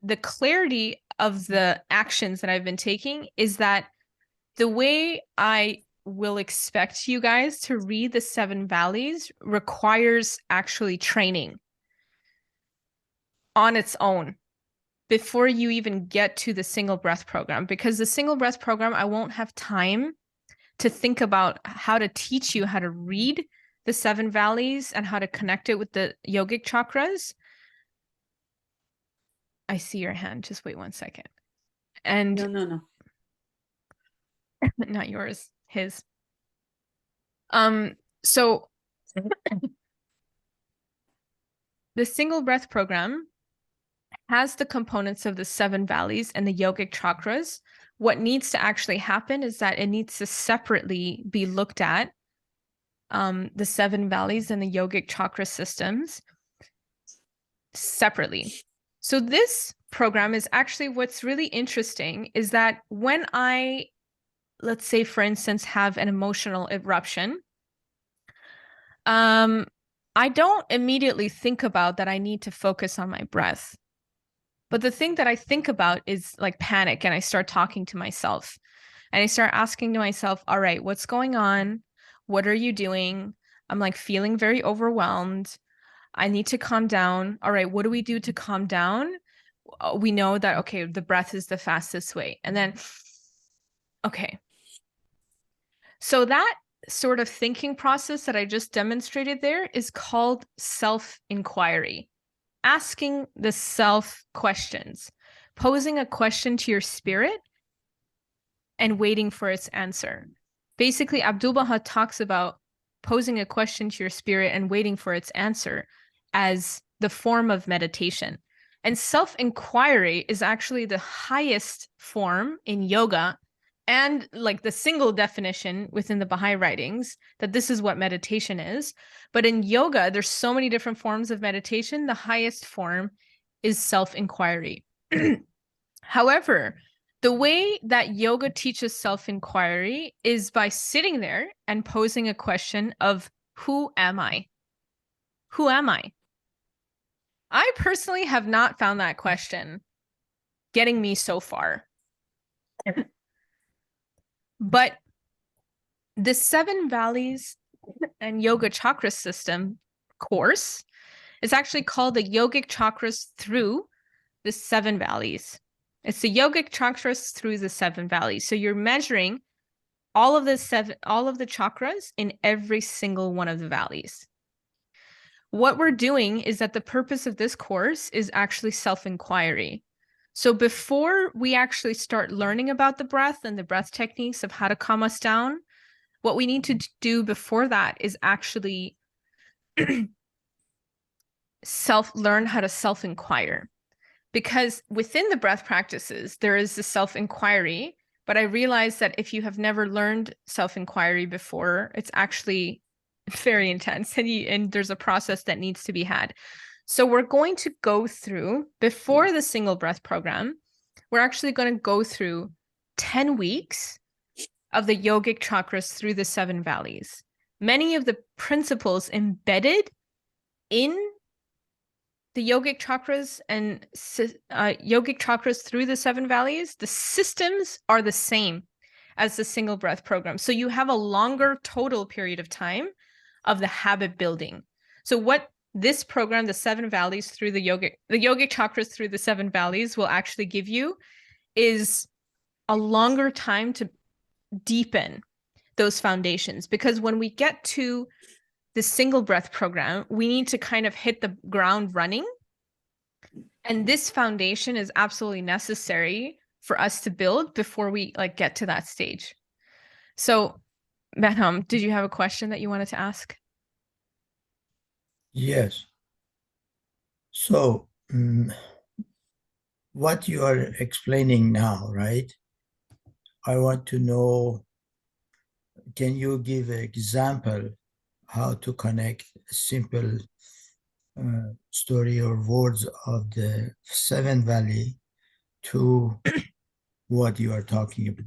the clarity of the actions that I've been taking is that the way I will expect you guys to read the 7 valleys requires actually training on its own before you even get to the single breath program, because the single breath program, I won't have time to think about how to teach you how to read the 7 valleys and how to connect it with the yogic chakras. I see your hand. Just wait 1 second. And No. not yours, his. So the single breath program has the components of the 7 valleys and the yogic chakras. What needs to actually happen is that it needs to separately be looked at, the 7 valleys and the yogic chakra systems separately. So this program is actually, what's really interesting is that when I, let's say, for instance, have an emotional eruption, I don't immediately think about that I need to focus on my breath. But the thing that I think about is like panic, and I start talking to myself and I start asking to myself, all right, what's going on? What are you doing? I'm like feeling very overwhelmed. I need to calm down. All right, what do we do to calm down? We know that, okay, the breath is the fastest way. And then, okay. So that sort of thinking process that I just demonstrated there is called self-inquiry. Asking the self questions, posing a question to your spirit and waiting for its answer. Basically, Abdu'l-Baha talks about posing a question to your spirit and waiting for its answer as the form of meditation. And self-inquiry is actually the highest form in yoga, and like the single definition within the Baha'i writings that this is what meditation is. But in yoga, there's so many different forms of meditation. The highest form is self-inquiry. However, the way that yoga teaches self-inquiry is by sitting there and posing a question of, who am I? Who am I? I personally have not found that question getting me so far. But the 7 valleys and yoga chakra system course is actually called the Yogic Chakras through the 7 valleys. It's the Yogic Chakras through the 7 valleys. So you're measuring all of the chakras in every single one of the valleys. What we're doing is that the purpose of this course is actually self-inquiry. So before we actually start learning about the breath and the breath techniques of how to calm us down, what we need to do before that is actually learn how to self-inquire. Because within the breath practices, there is the self-inquiry, but I realized that if you have never learned self-inquiry before, it's actually very intense, and there's a process that needs to be had. So we're going to go through, before the single breath program, we're actually going to go through 10 weeks of the yogic chakras through the 7 valleys. Many of the principles embedded in the yogic chakras and yogic chakras through the 7 valleys, the systems are the same as the single breath program. So you have a longer total period of time of the habit building. So what this program, the 7 valleys through the yogic chakras through the 7 valleys, will actually give you is a longer time to deepen those foundations. Because when we get to the single breath program, we need to kind of hit the ground running. And this foundation is absolutely necessary for us to build before we get to that stage. So, Benham, did you have a question that you wanted to ask? Yes. So, what you are explaining now, right? I want to know, can you give an example how to connect a simple story or words of the 7 valley to what you are talking about?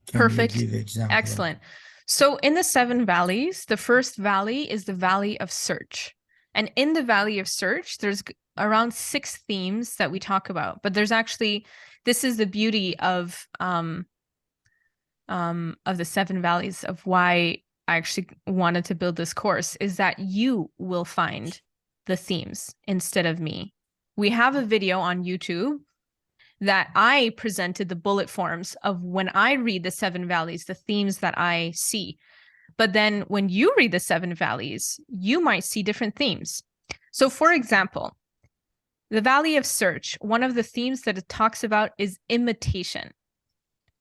Can Perfect. you give example? Excellent. So in the 7 valleys, the first valley is the valley of search. And in the valley of search, there's around 6 themes that we talk about. But there's actually, this is the beauty of of the 7 values of why I actually wanted to build this course is that you will find the themes instead of me. We have a video on YouTube that I presented the bullet forms of when I read the 7 values, the themes that I see. But then when you read the 7 values, you might see different themes. So for example, the Valley of Search, one of the themes that it talks about is imitation.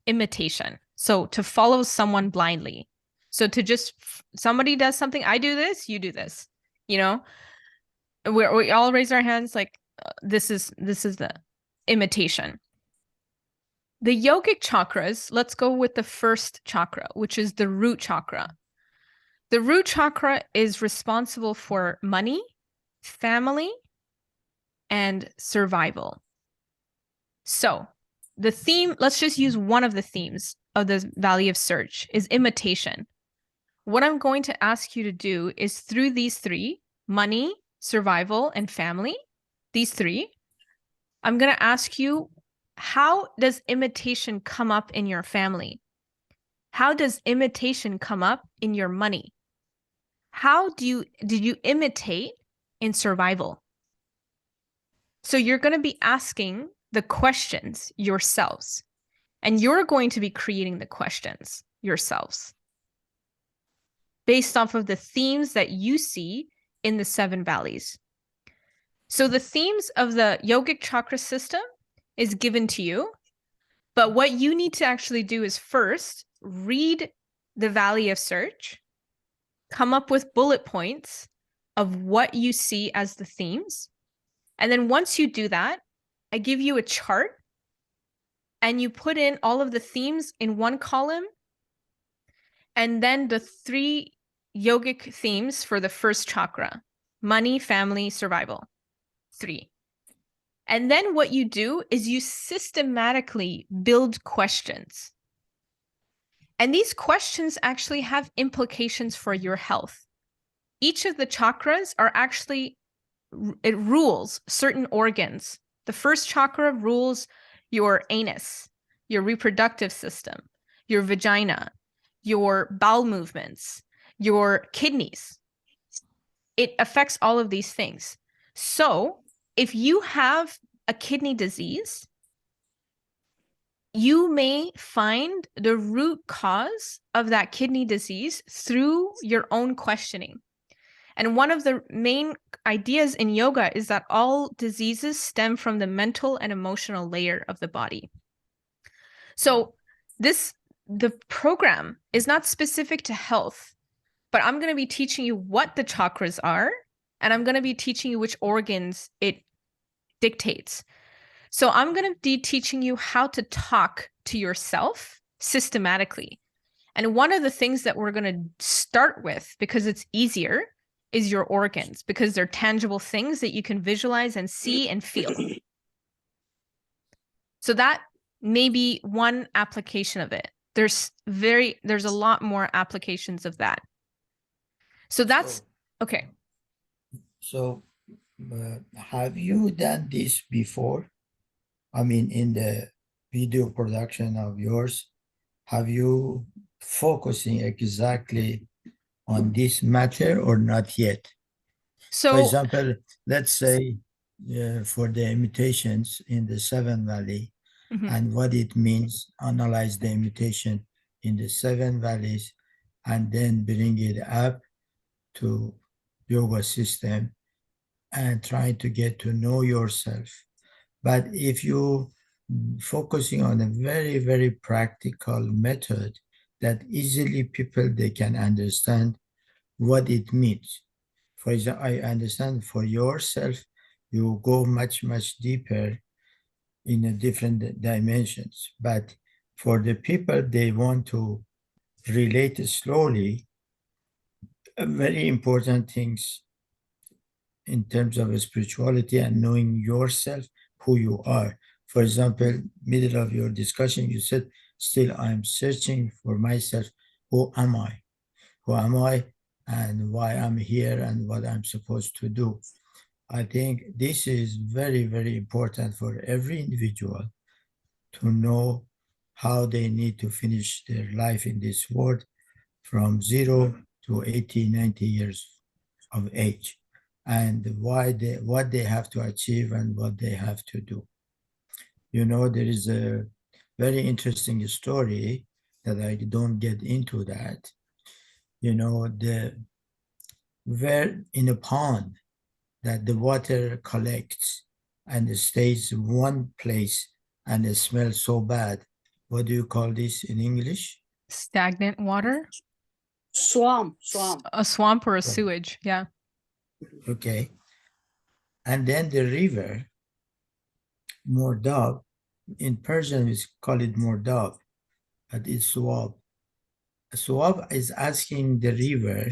Imitation. So to follow someone blindly. So to just, somebody does something, I do this, you do this, you know? We all raise our hands like, this is the imitation. The yogic chakras, let's go with the first chakra, which is the root chakra. The root chakra is responsible for money, family, and survival. So the theme, let's just use one of the themes of the Valley of Search, is imitation. What I'm going to ask you to do is through these 3, money, survival, and family, these 3, I'm going to ask you, how does imitation come up in your family? How does imitation come up in your money? How did you imitate in survival? So you're going to be asking the questions yourselves, and you're going to be creating the questions yourselves based off of the themes that you see in the 7 valleys. So the themes of the yogic chakra system is given to you, but what you need to actually do is first read the Valley of Search, come up with bullet points of what you see as the themes. And then once you do that, I give you a chart and you put in all of the themes in one column and then the 3 yogic themes for the first chakra: money, family, survival. 3. And then what you do is you systematically build questions. And these questions actually have implications for your health. Each of the chakras are actually, it rules certain organs. The first chakra rules your anus, your reproductive system, your vagina, your bowel movements, your kidneys. It affects all of these things. So if you have a kidney disease, you may find the root cause of that kidney disease through your own questioning. And one of the main ideas in yoga is that all diseases stem from the mental and emotional layer of the body. So the program is not specific to health, but I'm going to be teaching you what the chakras are, and I'm going to be teaching you which organs it dictates. So I'm going to be teaching you how to talk to yourself systematically. And one of the things that we're going to start with, because it's easier, is your organs, because they're tangible things that you can visualize and see and feel. So that may be one application of it. There's a lot more applications of that. So that's okay. So have you done this before? I mean, in the video production of yours, have you focusing exactly on this matter or not yet? So, for example, let's say for the imitations in the 7 Valley and what it means, analyze the imitation in the 7 valleys and then bring it up to yoga system and try to get to know yourself. But if you focusing on a very, very practical method that easily people, they can understand what it means. For example, I understand for yourself, you go much, much deeper in a different dimensions. But for the people, they want to relate slowly, very important things in terms of spirituality and knowing yourself, who you are. For example, middle of your discussion, you said, still I'm searching for myself. Who am I? Who am I and why I'm here and what I'm supposed to do? I think this is very, very important for every individual to know how they need to finish their life in this world from 0 to 80, 90 years of age, and what they have to achieve and what they have to do. You know, there is a very interesting story that I don't get into that. You know, where in a pond that the water collects and it stays in one place and it smells so bad. What do you call this in English? Stagnant water? Swamp. A swamp or a sewage, yeah. Okay. And then the river, Mordab, in Persian we call it Mordab, but it's Swab. Swab is asking the river,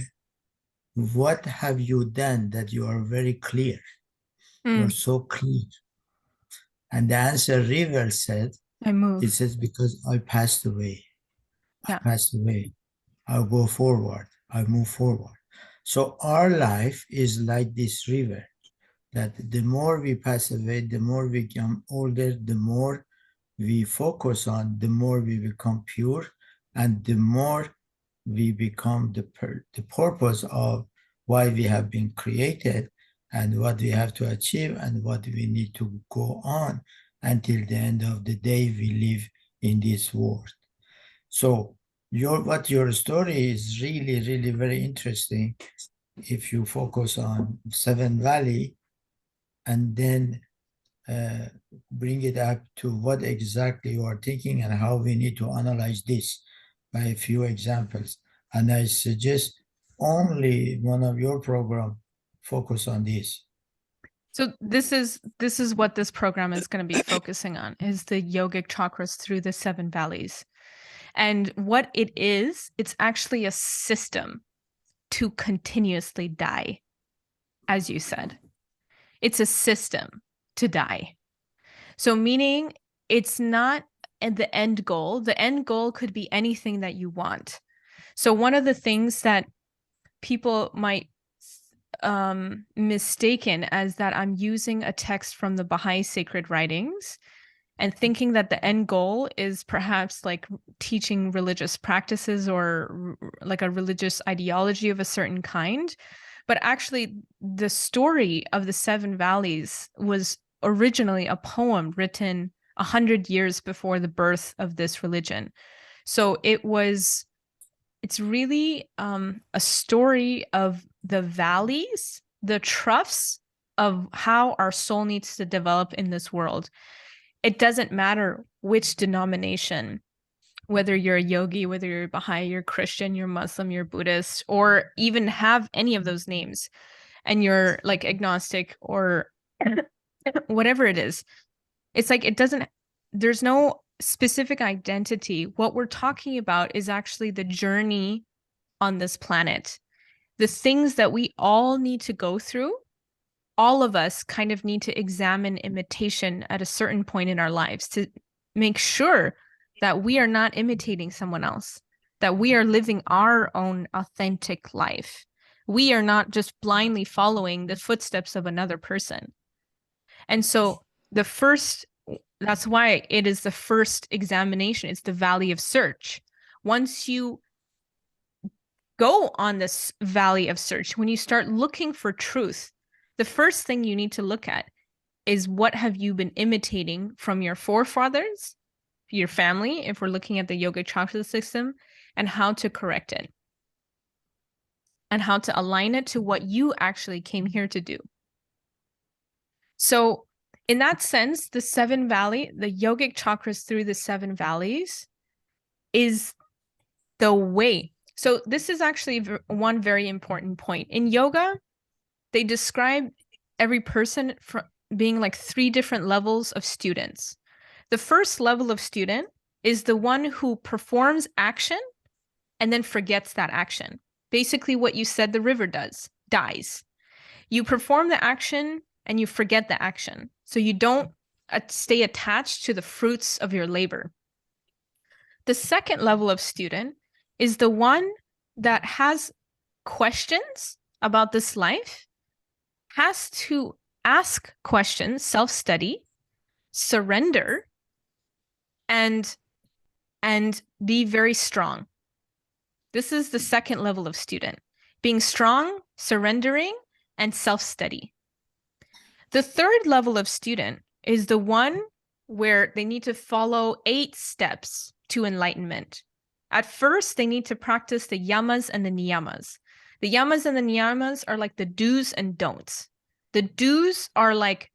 what have you done that you are very clear? You're so clear. And the answer river said, I moved. it says, because I passed away. Yeah. I passed away. I'll go forward. I move forward. So our life is like this river, that the more we pass away, the more we become older, the more we focus on, the more we become pure, and the more we become the purpose of why we have been created and what we have to achieve and what we need to go on until the end of the day we live in this world. So your story is really, really very interesting if you focus on Seven Valley and then bring it up to what exactly you are thinking and how we need to analyze this by a few examples. And I suggest only one of your program focus on this. So this is what this program is going to be focusing on, is the yogic chakras through the 7 valleys. And what it is, it's actually a system to continuously die, as you said. It's a system to die. So meaning it's not the end goal. The end goal could be anything that you want. So one of the things that people might mistaken as that I'm using a text from the Baha'i sacred writings and thinking that the end goal is perhaps like teaching religious practices or like a religious ideology of a certain kind. But actually, the story of the 7 valleys was originally a poem written 100 years before the birth of this religion. So it's really a story of the valleys, the troughs of how our soul needs to develop in this world. It doesn't matter which denomination, whether you're a yogi, whether you're Baha'i, you're Christian, you're Muslim, you're Buddhist, or even have any of those names, and you're like agnostic or whatever it is. It's like there's no specific identity. What we're talking about is actually the journey on this planet. The things that we all need to go through, all of us kind of need to examine imitation at a certain point in our lives to make sure that we are not imitating someone else, that we are living our own authentic life. We are not just blindly following the footsteps of another person. And so that's why it is the first examination. It's the valley of search. Once you go on this valley of search, when you start looking for truth, the first thing you need to look at is what have you been imitating from your forefathers, your family, if we're looking at the yogic chakra system, and how to correct it and how to align it to what you actually came here to do. So in that sense, the 7 valley, the yogic chakras through the 7 valleys is the way. So this is actually one very important point. In yoga, they describe every person from being like 3 different levels of students. The first level of student is the one who performs action and then forgets that action. Basically what you said the river dies. You perform the action and you forget the action. So you don't stay attached to the fruits of your labor. The second level of student is the one that has questions about this life, has to ask questions, self-study, surrender, and and be very strong. This is the second level of student. Being strong, surrendering, and self-steady. The third level of student is the one where they need to follow 8 steps to enlightenment. At first, they need to practice the yamas and the niyamas. The yamas and the niyamas are like the do's and don'ts. The do's are like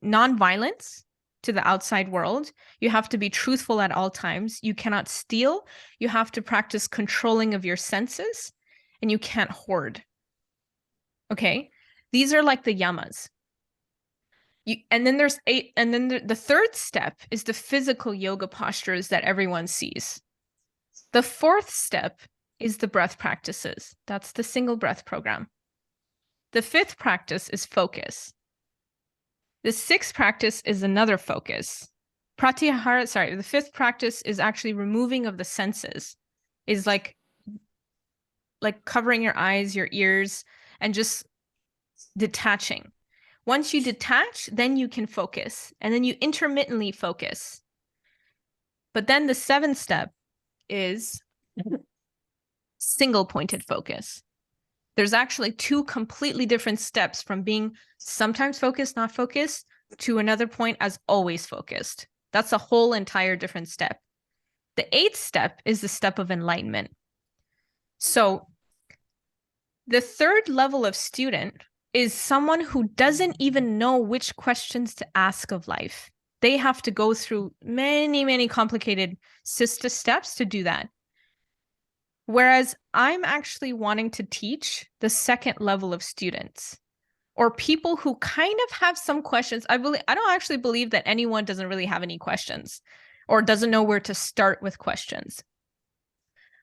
non-violence to the outside world. You have to be truthful at all times. You cannot steal. You have to practice controlling of your senses, and you can't hoard. Okay? These are like the yamas. And then there's 8, and then the third step is the physical yoga postures that everyone sees. The fourth step is the breath practices. That's the single breath program. The fifth practice is focus. The sixth practice is another focus. Pratyahara, the fifth practice is actually removing of the senses. Is like covering your eyes, your ears, and just detaching. Once you detach, then you can focus, and then you intermittently focus. But then the seventh step is single pointed focus. There's actually 2 completely different steps from being sometimes focused, not focused, to another point as always focused. That's a whole entire different step. The 8th step is the step of enlightenment. So the third level of student is someone who doesn't even know which questions to ask of life. They have to go through many, many complicated steps to do that. Whereas I'm actually wanting to teach the second level of students, or people who kind of have some questions. I don't actually believe that anyone doesn't really have any questions or doesn't know where to start with questions.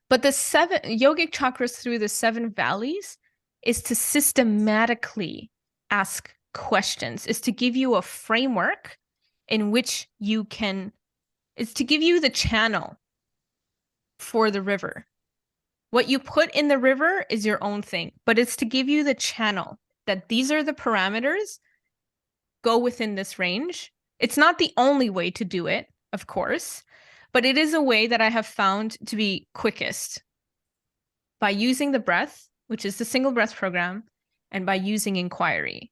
But the 7 yogic chakras through the 7 valleys is to systematically ask questions, is to give you a framework in which you can, is to give you the channel for the river. What you put in the river is your own thing, but it's to give you the channel that these are the parameters, go within this range. It's not the only way to do it, of course, but it is a way that I have found to be quickest by using the breath, which is the single breath program, and by using inquiry.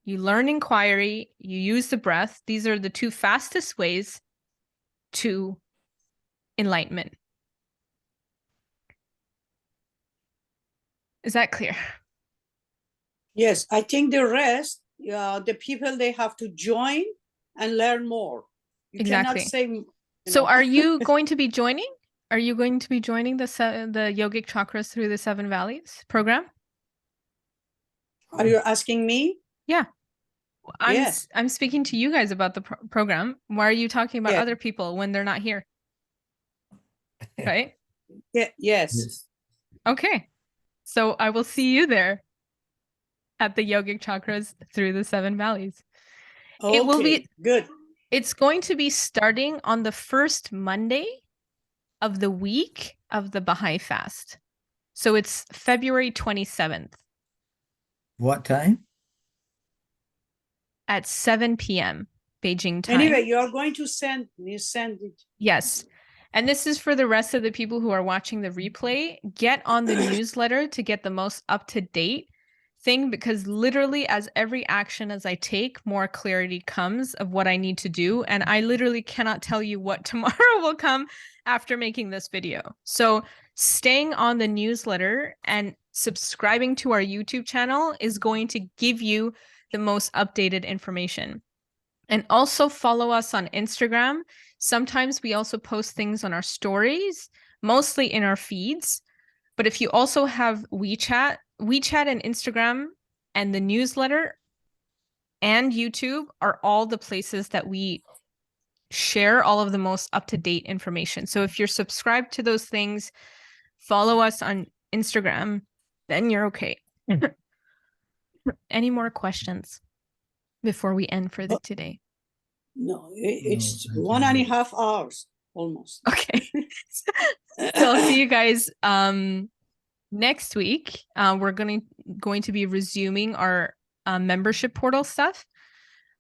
You learn inquiry, you use the breath. These are the 2 fastest ways to enlightenment. Is that clear? Yes, I think the rest, the people, they have to join and learn more. You Exactly. cannot say. So are you going to be joining? Are you going to be joining the Yogic Chakras through the 7 valleys program? Are you asking me? Yeah. Yes. I'm speaking to you guys about the program. Why are you talking about other people when they're not here? Right? Yeah. Yes. Yes. Okay. So I will see you there at the Yogic Chakras through the 7 valleys. Okay, It will be good. It's going to be starting on the first Monday of the week of the Baha'i fast. So it's February 27th. What time? At 7 p.m. Beijing time. Anyway, you are going to send it. Yes. And this is for the rest of the people who are watching the replay. Get on the newsletter to get the most up-to-date thing, because literally as every action as I take, more clarity comes of what I need to do. And I literally cannot tell you what tomorrow will come after making this video. So staying on the newsletter and subscribing to our YouTube channel is going to give you the most updated information. And also follow us on Instagram. Sometimes we also post things on our stories, mostly in our feeds. But if you also have WeChat and Instagram and the newsletter and YouTube are all the places that we share all of the most up-to-date information. So if you're subscribed to those things, follow us on Instagram, then you're okay. Any more questions before we end for today? No, it's No, 1.5 hours almost. Okay. So I'll see you guys next week. We're going to be resuming our membership portal stuff.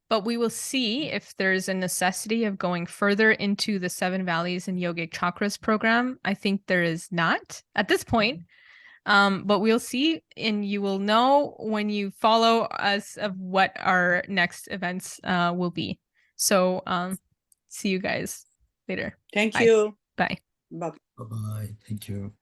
but we will see if there's a necessity of going further into the 7 Valleys and Yogic Chakras program. I think there is not at this point, but we'll see, and you will know when you follow us of what our next events will be. So see you guys later. Thank Bye. you. Bye. Bye. Bye-bye. Thank you.